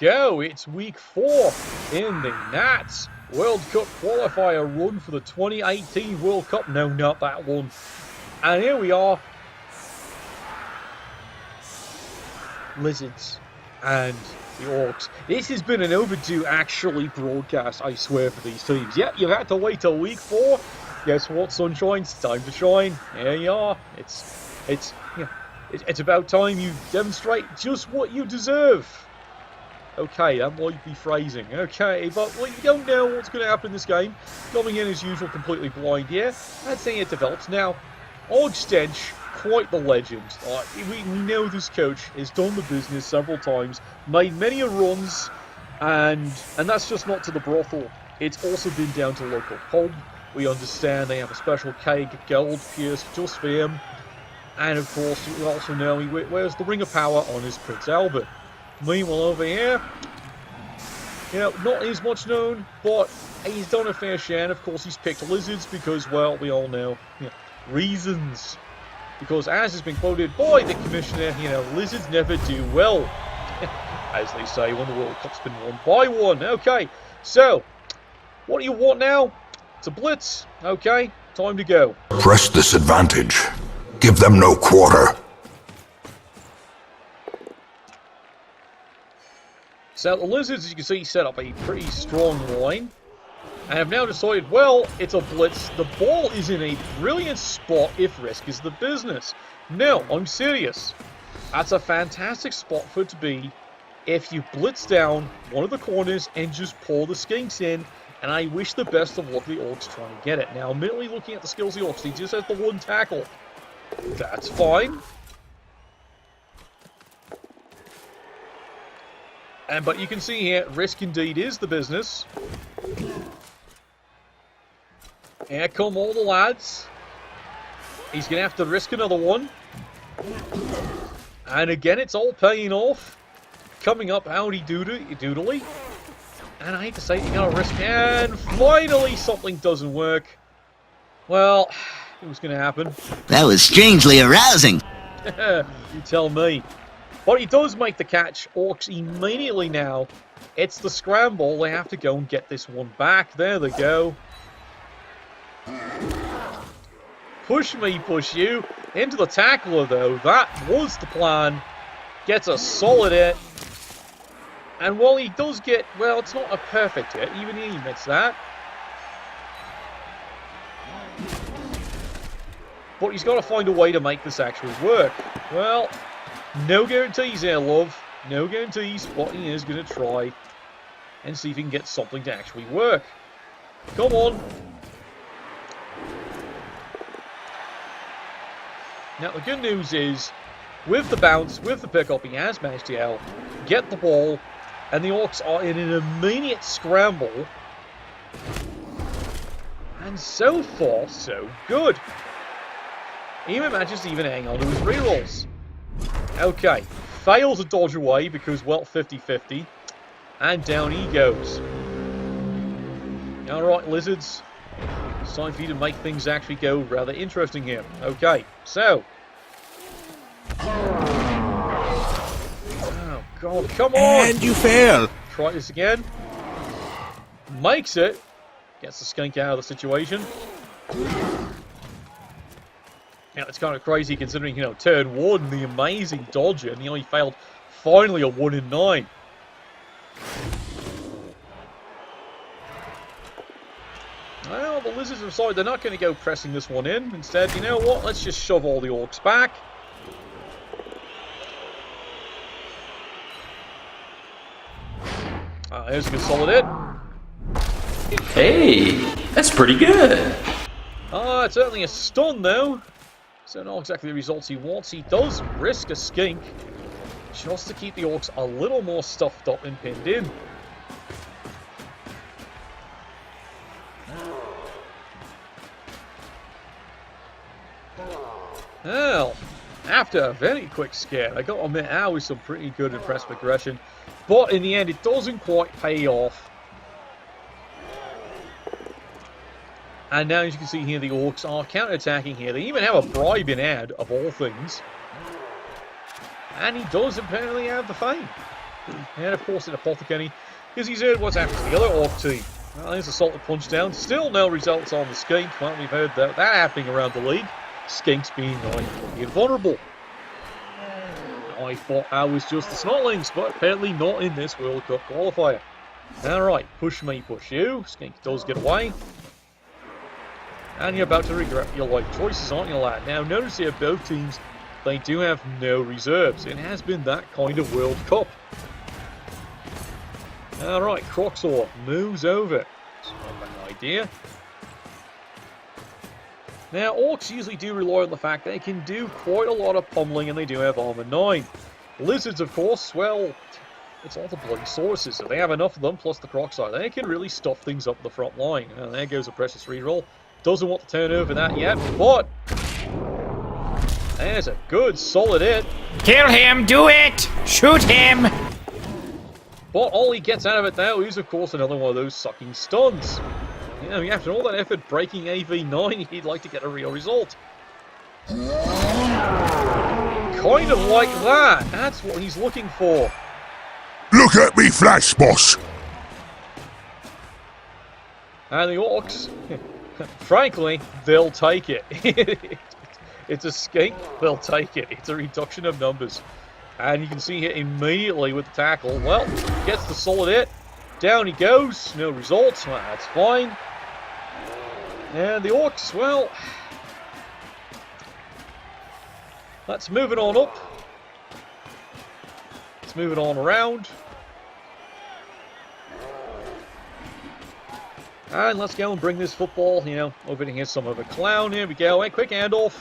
go. It's week 4 in the NATTS World Cup Qualifier run for the 2018 World Cup. No, not that one. And here we are. Lizards and the Orcs. This has been an overdue, actually, broadcast, I swear, for these teams. Yep, you've had to wait till week 4. Guess what, sunshine? It's time to shine. There you are. It's about time you demonstrate just what you deserve. Okay, that might be phrasing. Okay, but you don't know what's going to happen in this game. Coming in as usual, completely blind here. That's how it develops. Now, Stench, quite the legend. We know this coach has done the business several times, made many runs, and that's just not to the brothel. It's also been down to local pub. We understand they have a special keg, gold pierced just for him. And of course, we also know he wears the Ring of Power on his Prince Albert. Meanwhile, over here, not as much known, but he's done a fair share. And of course, he's picked lizards because, well, we all know, reasons. Because as has been quoted by the commissioner, lizards never do well. As they say when the World Cup's been won by one. Okay, so, what do you want now? It's a blitz. Okay, time to go. Press this advantage. Give them no quarter. So the Lizards, as you can see, set up a pretty strong line. And have now decided, well, it's a blitz. The ball is in a brilliant spot if risk is the business. No, I'm serious. That's a fantastic spot for it to be if you blitz down one of the corners and just pull the skinks in. And I wish the best of luck to the Orcs trying to get it. Now, immediately looking at the skills of the Orcs, he just has the one tackle. That's fine. But you can see here, risk indeed is the business. Here come all the lads. He's going to have to risk another one. And again, it's all paying off. Coming up, howdy doodly. And I hate to say it, you got to risk. And finally, something doesn't work. Well, it was going to happen. That was strangely arousing. You tell me. But he does make the catch. Orcs immediately now. It's the scramble. They have to go and get this one back. There they go. Push me, push you. Into the tackler, though. That was the plan. Gets a solid hit. And while he does get, well, it's not a perfect hit. Even he admits that. But he's got to find a way to make this actually work. Well, no guarantees here, love. No guarantees, but he is going to try and see if he can get something to actually work. Come on. Now, the good news is, with the bounce, with the pickup, he has managed to get the ball, and the Orcs are in an immediate scramble. And so far, so good. He manages to even hang on to his rerolls. Okay, fails to dodge away because, well, 50-50. And down he goes. Alright, Lizards. It's time for you to make things actually go rather interesting here. Okay, so. Oh, God, come on! And you fail! Try this again. Makes it. Gets the skink out of the situation. It's kind of crazy considering, turn 1, the amazing dodger, and he only failed finally a 1 in 9. Well, the Lizards have decided they're not going to go pressing this one in. Instead, you know what? Let's just shove all the Orcs back. Here's a good solid hit. Hey, that's pretty good. It's certainly a stun, though. So not exactly the results he wants. He does risk a skink just to keep the Orcs a little more stuffed up and pinned in. Well, after a very quick scare, I got to admit, that was some pretty good impressive aggression. But in the end, it doesn't quite pay off. And now, as you can see here, the Orcs are counter-attacking here. They even have a bribe in ad, of all things. And he does apparently have the fame. And of course, an Apothecary, because he's heard what's happened to the other Orc team. Well, there's a Salted Punch down. Still no results on the Skink. Well, we've heard that happening around the league. Skinks being invulnerable. I thought I was just the Snotlings, but apparently not in this World Cup qualifier. Alright, push me, push you. Skink does get away. And you're about to regret your life choices, aren't you, lad? Now, notice here, both teams, they do have no reserves. It has been that kind of World Cup. Alright, Croxor moves over. It's not an idea. Now, Orcs usually do rely on the fact they can do quite a lot of pummeling, and they do have armor 9. Lizards, of course, well, it's all the bloody sources. So they have enough of them, plus the Croxar. They can really stuff things up the front line. And there goes a precious reroll. Doesn't want to turn over that yet, but there's a good, solid hit. Kill him, do it! Shoot him! But all he gets out of it now is, of course, another one of those sucking stuns. You know, after all that effort breaking AV9, he'd like to get a real result. Kind of like that. That's what he's looking for. Look at me flash, boss. And the Orcs, frankly, they'll take it. It's a skink, they'll take it. It's a reduction of numbers. And you can see here immediately with the tackle, well, gets the solid hit. Down he goes, no results, well, that's fine. And the Orcs, well, let's move it on up. Let's move it on around. And let's go and bring this football, you know, over to here, some of a clown. Here we go, a quick handoff.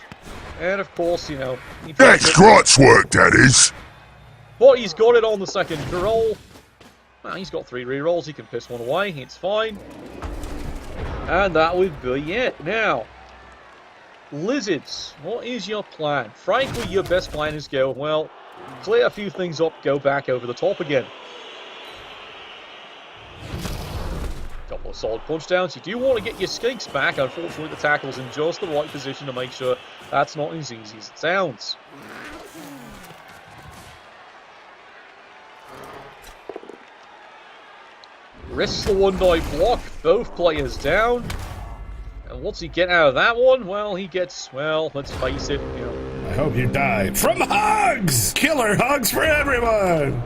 And of course, you know, That's Grot's work, that is. But he's got it on the second roll. Well, he's got 3 rerolls. He can piss one away. It's fine. And that would be it. Now, Lizards, what is your plan? Frankly, your best plan is go, well, clear a few things up, go back over the top again. Couple of solid punch downs. You do want to get your skinks back. Unfortunately, the tackle's in just the right position to make sure that's not as easy as it sounds. Risks the 1-die block, both players down. And what's he get out of that one? Well, he gets, well, let's face it, you know. I hope you die from hugs! Killer hugs for everyone!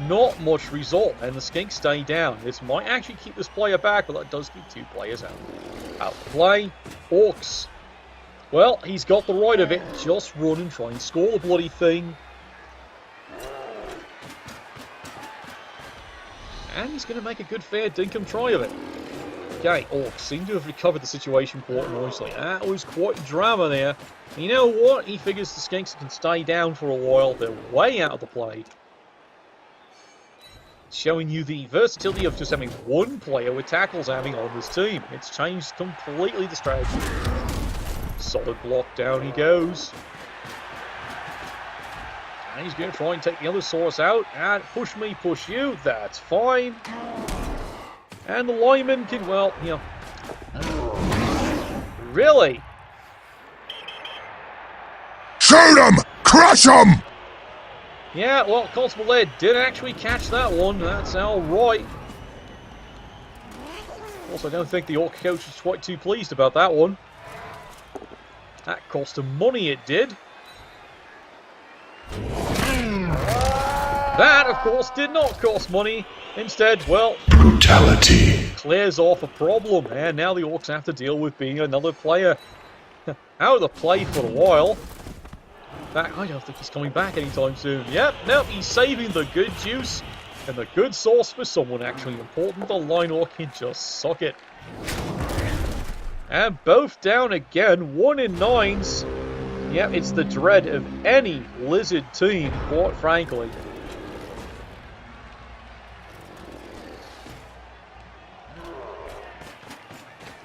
Not much result, and the skinks stay down. This might actually keep this player back, but that does keep 2 players out of play. Orcs. Well, he's got the right of it. Just run and try and score the bloody thing. And he's going to make a good fair dinkum try of it. Okay, Orcs seem to have recovered the situation quite nicely. That was quite drama there. And you know what? He figures the skinks can stay down for a while. They're way out of the play. Showing you the versatility of just having one player with tackles having on this team. It's changed completely the strategy. Solid block, down he goes. And he's going to try and take the other source out. And push me, push you. That's fine. And the lineman can, well, you know. Really? Shoot 'em! Crush 'em! Yeah, well, Constable Ed did actually catch that one. That's alright. Also, I don't think the Orc coach was quite too pleased about that one. That cost him money, it did. That, of course, did not cost money. Instead, well, Brutality. Clears off a problem. And now the Orcs have to deal with being another player out of the play for a while. Back, I don't think he's coming back anytime soon. Yep, nope, he's saving the good juice and the good sauce for someone actually important. The line Orc can just suck it. And both down again, 1 in 9s. Yep, it's the dread of any Lizard team, quite frankly.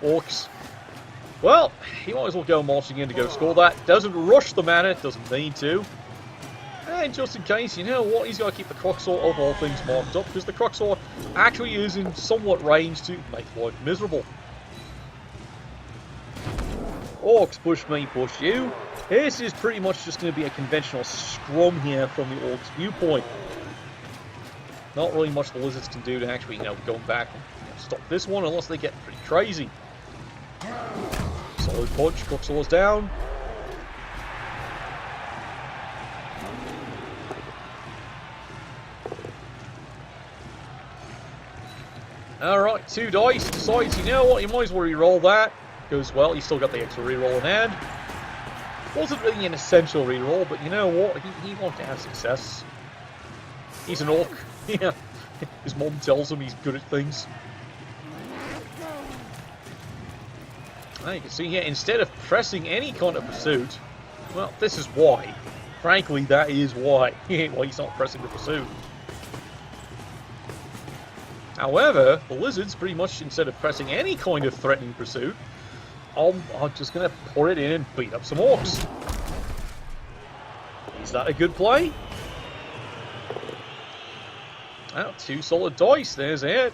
Orcs. Well, he might as well go marching in to go score that. Doesn't rush the mana, doesn't need to. And just in case, you know what, he's got to keep the Croxor of all things marked up, because the Croxor actually is in somewhat range to make life miserable. Orcs, push me, push you. This is pretty much just going to be a conventional scrum here from the Orcs' viewpoint. not really much the Lizards can do to actually, go back and stop this one unless they get pretty crazy. Solid punch, Cooksaws down. Alright, 2 dice, decides, you know what, you might as well re-roll that. Goes, well, you still got the extra re-roll in hand. Wasn't really an essential re-roll, but you know what, he wanted to have success. He's an orc, yeah. His mom tells him he's good at things. Now you can see here, instead of pressing any kind of pursuit, well, this is why. Frankly, that is why. Why he's not pressing the pursuit. However, the Lizards, pretty much, instead of pressing any kind of threatening pursuit, are just going to pour it in and beat up some orcs. Is that a good play? Oh, 2 solid dice, there's it.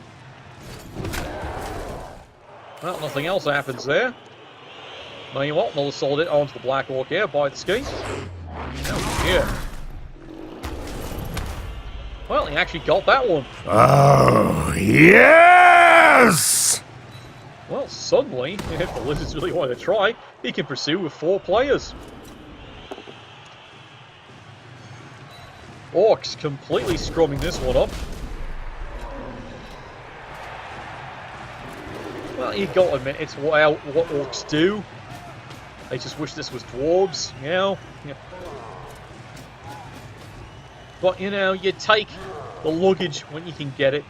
Well, nothing else happens there. Now you what, another solid hit onto the Black Orc here by the ski. Oh dear. Well, he actually got that one. Oh, yes! Well, suddenly, if the Lizards really want to try, he can pursue with 4 players. Orcs completely scrumming this one up. Well, you gotta admit, it's what orcs do. They just wish this was dwarves, you know? Yeah. But, you take the luggage when you can get it.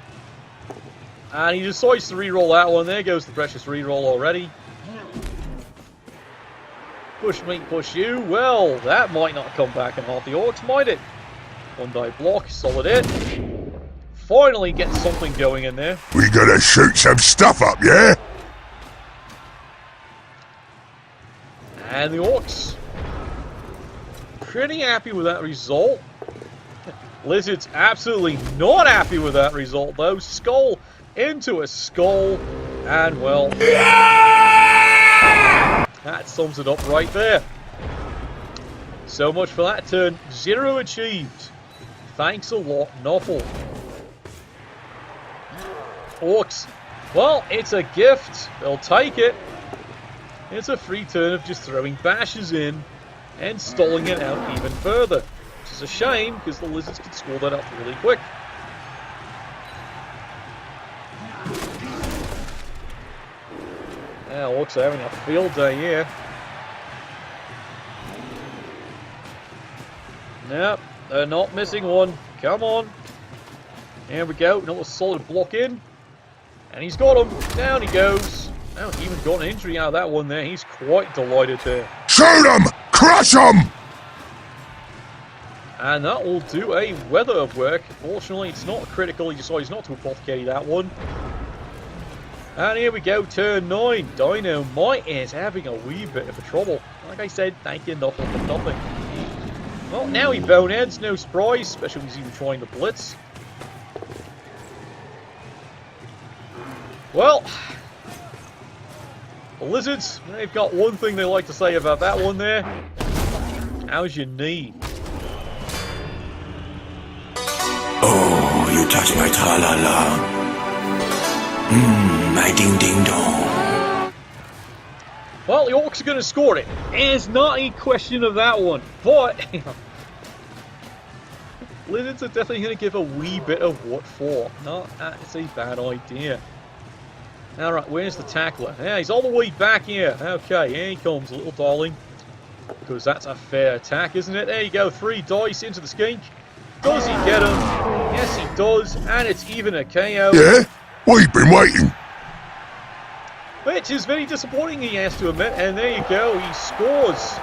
And he decides to re-roll that one. There goes the precious re-roll already. Push me, push you. Well, that might not come back and haunt the orcs, might it? 1 die block, solid hit. Finally get something going in there. We gotta shoot some stuff up, yeah? And the orcs, pretty happy with that result. Lizards absolutely not happy with that result, though. Skull into a skull, and well, that sums it up right there. So much for that turn. 0 achieved. Thanks a lot, Noffle. Orcs, well, it's a gift. They'll take it. It's a free turn of just throwing bashes in and stalling it out even further. Which is a shame, because the Lizards could score that up really quick. Yeah, Orcs are having a field day here. Nope, they're not missing one. Come on. There we go, another solid block in. And he's got him. Down he goes. Oh, he even got an injury out of that one there. He's quite delighted there. Shoot 'em! Crush 'em! And that will do a weather of work. Fortunately, it's not critical. He decides not to apothecary that one. And here we go, turn 9. Dynamite is having a wee bit of a trouble. Like I said, thank you, Nothing for nothing. Well, now he boneheads, no surprise, especially when he's even trying to blitz. Well, the Lizards, they've got one thing they like to say about that one there. How's your knee? Oh, you touch my tra-la-la. My ding-ding-dong. Well, the Orcs are going to score it. There's not a question of that one. But Lizards are definitely going to give a wee bit of what for. No, that's a bad idea. Alright, where's the tackler? Yeah, he's all the way back here. Okay, here he comes, little darling. Because that's a fair attack, isn't it? There you go, 3 dice into the skink. Does he get him? Yes, he does. And it's even a KO. Yeah? We've been waiting. Which is very disappointing, he has to admit. And there you go, he scores.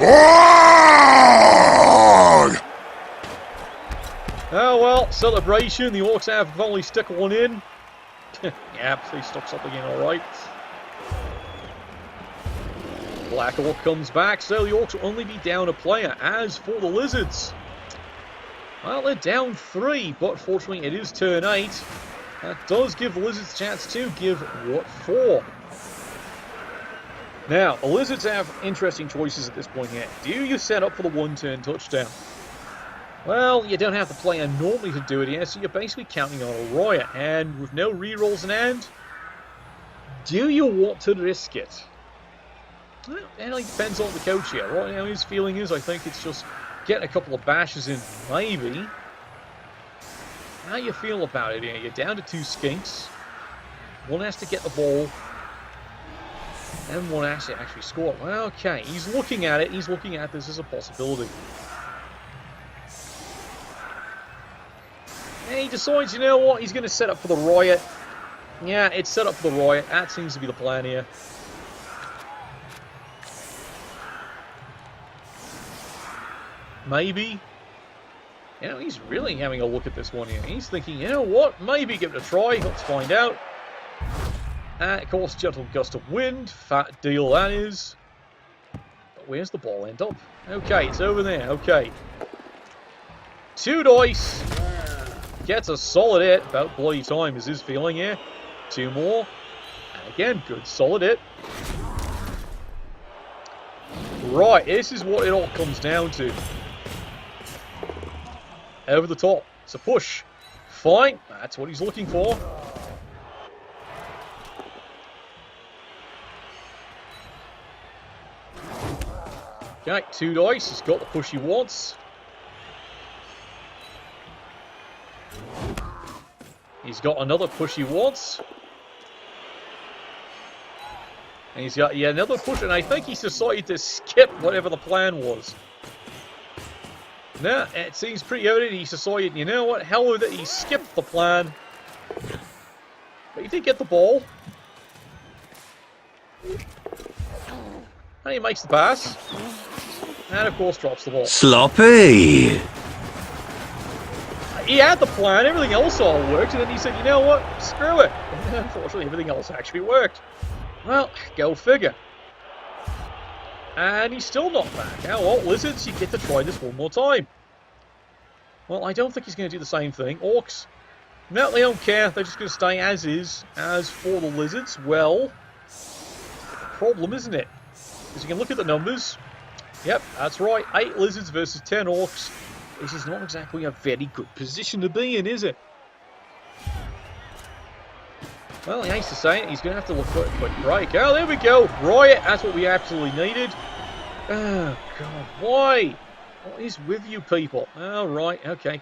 Oh well, celebration. The Orcs have only stuck one in. Yeah, they stuck something in alright. Black Orc comes back, so the Orcs will only be down a player. As for the Lizards, well, they're down 3, but fortunately it is turn 8. That does give the Lizards a chance to give what for. Now, the Lizards have interesting choices at this point here. Do you set up for the 1-turn touchdown? Well, you don't have to play normally to do it here, so you're basically counting on a riot. And with no rerolls in hand, do you want to risk it? Well, it only depends on the coach here. Right now, his feeling is, I think it's just getting a couple of bashes in, maybe. How you feel about it here? You're down to 2 skinks. One has to get the ball. And one has to actually score. Well, okay, he's looking at it. He's looking at this as a possibility. And he decides, you know what? He's going to set up for the riot. Yeah, it's set up for the riot. That seems to be the plan here. Maybe. You know, he's really having a look at this one here. He's thinking, you know what? Maybe give it a try. Let's find out. And, of course, gentle gust of wind. Fat deal that is. But where's the ball end up? Okay, it's over there. Okay. 2 dice. Gets a solid hit. About bloody time is his feeling here. 2 more. And again, good solid hit. Right, this is what it all comes down to. Over the top. It's a push. Fine. That's what he's looking for. Okay, 2 dice. He's got the push he wants. He's got another push he wants. And he's got, yeah, another push. And I think he's decided to skip whatever the plan was. Now, it seems pretty evident he's decided, you know what, hell with it, he skipped the plan. But he did get the ball. And he makes the pass. And, of course, drops the ball. Sloppy. He had the plan, everything else all worked, and then he said, you know what, screw it. And unfortunately, everything else actually worked. Well, go figure. And he's still not back. Oh, well, Lizards, you get to try this one more time. Well, I don't think he's going to do the same thing. Orcs, no, they don't care. They're just going to stay as is. As for the Lizards, well, problem, isn't it? Because you can look at the numbers. Yep, that's right. 8 Lizards versus 10 Orcs. This is not exactly a very good position to be in, is it? Well, he hates to say it. He's going to have to look for a quick break. Oh, there we go. Riot. That's what we absolutely needed. Oh, God. Why? What is with you people? Oh, right. Okay.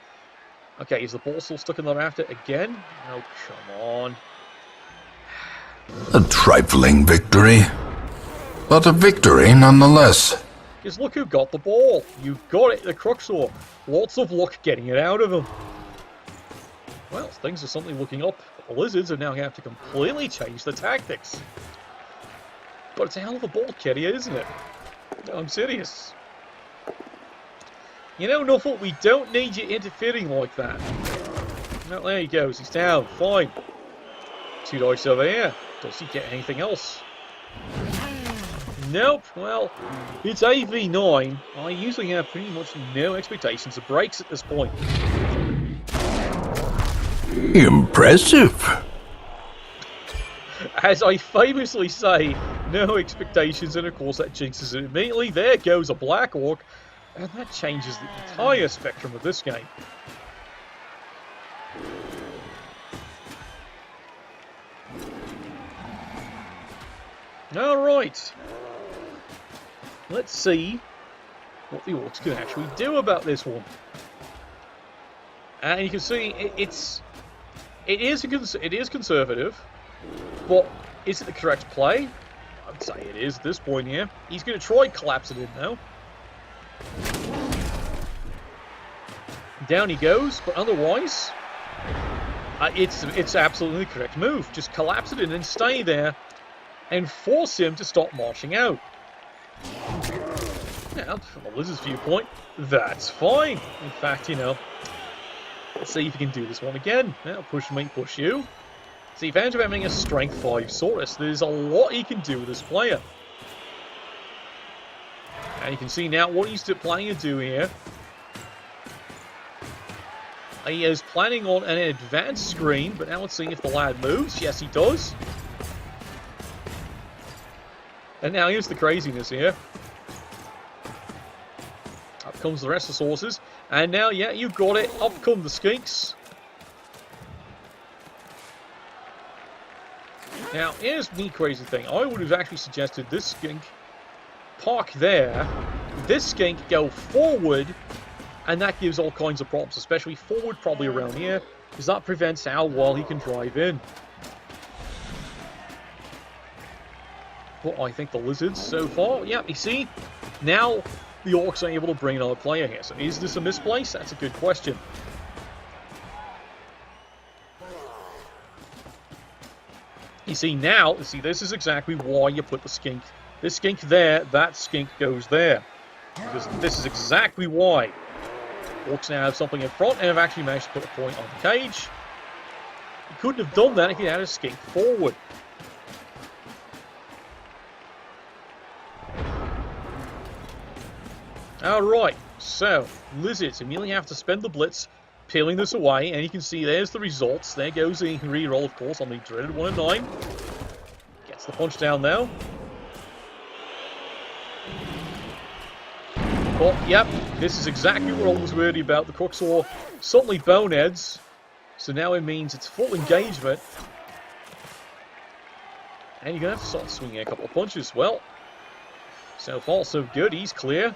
Okay, is the ball still stuck in the rafter again? Oh, come on. A trifling victory, but a victory nonetheless. Because look who got the ball. You got it, the Cruxor. Lots of luck getting it out of him. Well, things are suddenly looking up. The Lizards are now going to have to completely change the tactics. But it's a hell of a ball carrier, isn't it? No, I'm serious. You know, Nuffle, we don't need you interfering like that. No, there he goes. He's down. Fine. 2 dice over here. Does he get anything else? Nope. Well, it's AV9. I usually have pretty much no expectations of breaks at this point. Impressive. As I famously say, no expectations, and of course that jinxes it immediately. There goes a Black Orc, and that changes the entire spectrum of this game. Alright. Let's see what the Orcs can actually do about this one. And you can see it is conservative, but is it the correct play? I would say it is at this point here. He's going to try and collapse it in now. Down he goes, but otherwise, it's absolutely the correct move. Just collapse it in and stay there, and force him to stop marching out. Now, from the Lizard's viewpoint, that's fine. In fact, you know, let's see if he can do this one again. Now, push me, push you. See, if ends up having a Strength 5 Saurus, there's a lot he can do with this player. And you can see now what he's planning to do here. He is planning on an advanced screen, but now let's see if the lad moves. Yes, he does. And now here's the craziness here. comes the rest of the sources. And now, yeah, you got it. Up come the skinks. Now, here's the crazy thing. I would have actually suggested this skink park there, this skink go forward, and that gives all kinds of problems, especially forward, probably around here, because that prevents Al while he can drive in. But I think the lizards so far, yeah, you see, now the Orcs are able to bring another player here. So is this a misplace? That's a good question. You see now, this is exactly why you put the skink. This skink there, that skink goes there. Because this is exactly why. Orcs now have something in front and have actually managed to put a point on the cage. You couldn't have done that if you had a skink forward. Alright, so, lizards immediately have to spend the blitz peeling this away, and you can see there's the results. There goes the reroll, of course, on the dreaded 1 and 9. Gets the punch down now. But, yep, this is exactly what I was worried about. The Crooks saw suddenly boneheads, so now it means it's full engagement. And you're going to have to start swinging a couple of punches. Well, so far so good. He's clear.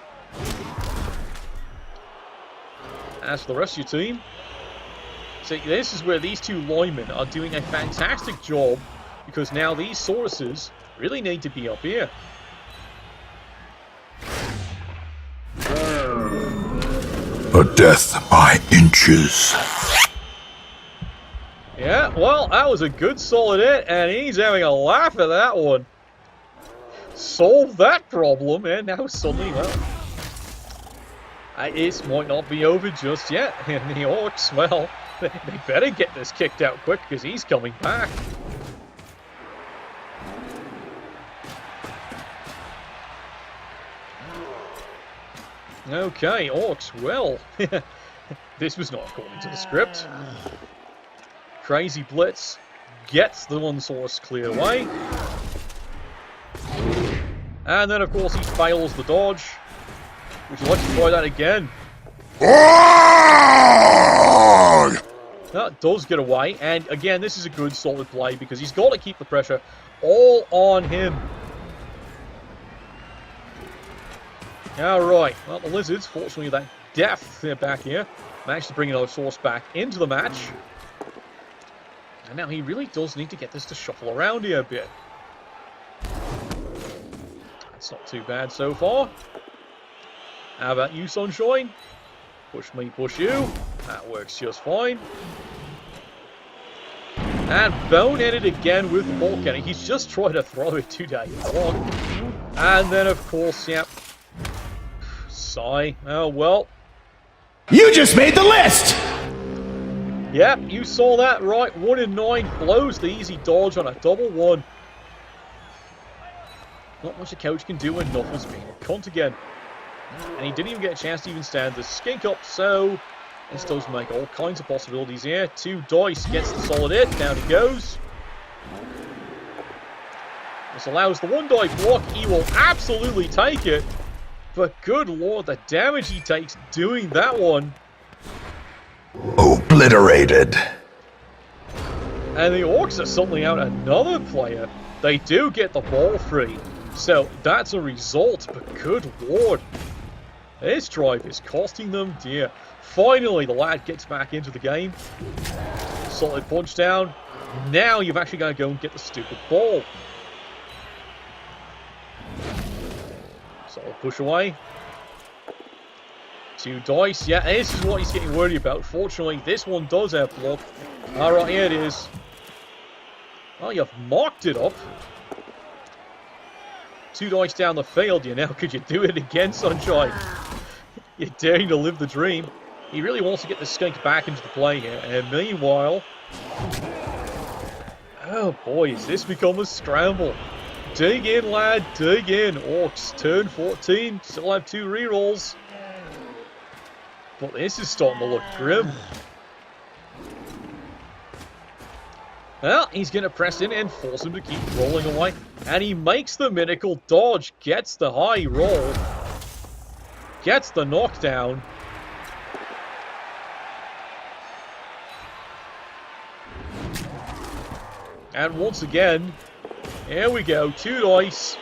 As for the rest of your team, so this is where these two linemen are doing a fantastic job, because now these Sauruses really need to be up here. A death by inches. Yeah, well, that was a good solid hit, and he's having a laugh at that one. Solved that problem, and now suddenly, well, this might not be over just yet. And the Orcs, well, they better get this kicked out quick, because he's coming back. Okay, Orcs, well, this was not according to the script. Crazy Blitz gets the one source cleared away. And then, of course, he fails the dodge. Would you like to try that again? That does get away, and again, this is a good solid play, because he's got to keep the pressure all on him. Alright, well, the Lizards, fortunately, that death they're back here, managed to bring another source back into the match. And now he really does need to get this to shuffle around here a bit. That's not too bad so far. How about you, Sunshine? Push me, push you. That works just fine. And boneheaded again with the ball cannon. He's just trying to throw it too damn long. And then, of course, yep. Sigh. Oh, well. You just made the list! Yep, you saw that right. 1 and 9 blows the easy dodge on a double one. Not much a coach can do when Nuffle's being a cunt again. And he didn't even get a chance to even stand the skink up, so this does make all kinds of possibilities here. 2 dice gets the solid hit, down he goes. This allows the 1 die block, he will absolutely take it. But good lord, the damage he takes doing that one. Obliterated. And the Orcs are suddenly out another player. They do get the ball free. So that's a result, but good lord. This drive is costing them dear. Finally, the lad gets back into the game. Solid punch down. Now you've actually got to go and get the stupid ball. Solid push away. 2 dice. Yeah, this is what he's getting worried about. Fortunately, this one does have block. Alright, here it is. Well, you've marked it up. 2 dice down the field, you know. Could you do it again, Sunshine? You're daring to live the dream. He really wants to get the skink back into the play here. And meanwhile... oh boy, has this become a scramble. Dig in, lad, dig in. Orcs, turn 14. Still have 2 rerolls. But this is starting to look grim. Well, he's going to press in and force him to keep rolling away. And he makes the miracle dodge, gets the high roll. Gets the knockdown. And once again, here we go, 2 dice.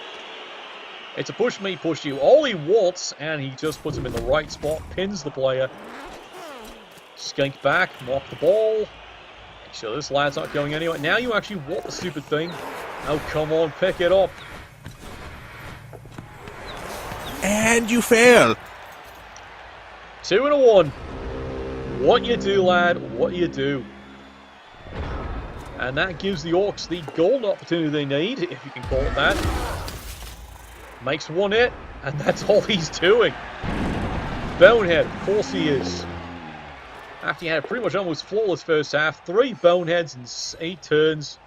It's a push me, push you. All he wants, and he just puts him in the right spot, pins the player. Skink back, mark the ball. Make sure this lad's not going anywhere. Now you actually want the stupid thing. Oh, come on, pick it up. And you fail. 2 and a 1. What you do, lad, what you do. And that gives the Orcs the golden opportunity they need, if you can call it that. Makes 1 hit, and that's all he's doing. Bonehead, of course he is. After he had a pretty much almost flawless first half, 3 boneheads in 8 turns.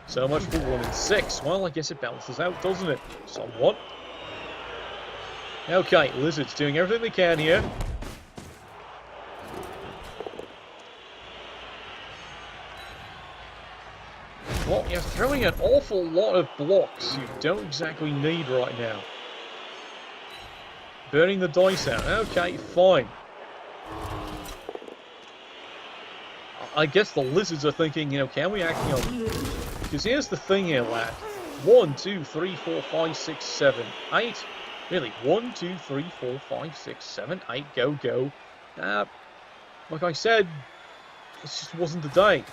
So much for 1 in 6. Well, I guess it balances out, doesn't it? Somewhat. Okay, Lizards doing everything they can here. Well, you're throwing an awful lot of blocks you don't exactly need right now. Burning the dice out. Okay, fine. I guess the Lizards are thinking, you know, can we actually... Because here's the thing here, lad. 1, 2, 3, 4, 5, 6, 7, 8. Really, 1, 2, 3, 4, 5, 6, 7, 8. Go, go. Like I said, it just wasn't the day.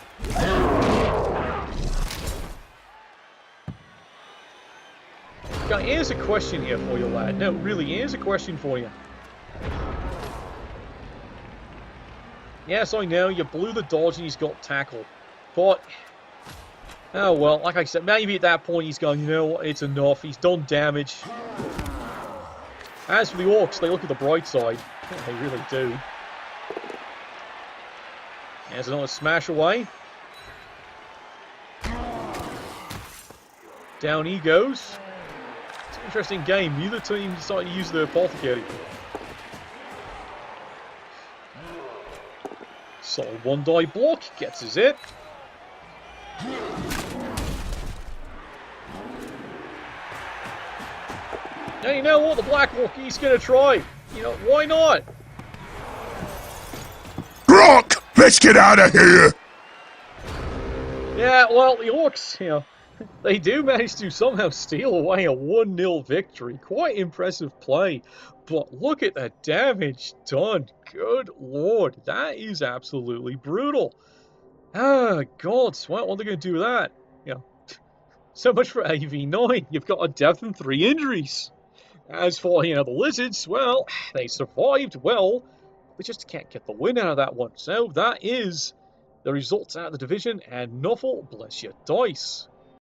Okay, here's a question here for you, lad. No, really, here's a question for you. Yes, I know, you blew the dodge and he's got tackle. But, oh well, like I said, maybe at that point he's going, you know what, it's enough. He's done damage. As for the Orcs, they look at the bright side. They really do. There's another smash away. Down he goes. It's an interesting game. Neither team decided to use the apothecary. Solid 1 die block. Gets his hit. Now you know what? The Black Orc, he's going to try. You know, why not? Grok, let's get out of here. Yeah, well, the Orcs, you know, they do manage to somehow steal away a 1-0 victory. Quite impressive play. But look at the damage done. Good lord. That is absolutely brutal. Ah, God. What are they going to do with that? You know, so much for AV9. You've got a death and 3 injuries. As for, you know, the Lizards, well, they survived well. They just can't get the win out of that one. So that is the results out of the division. And Nuffle, bless your dice.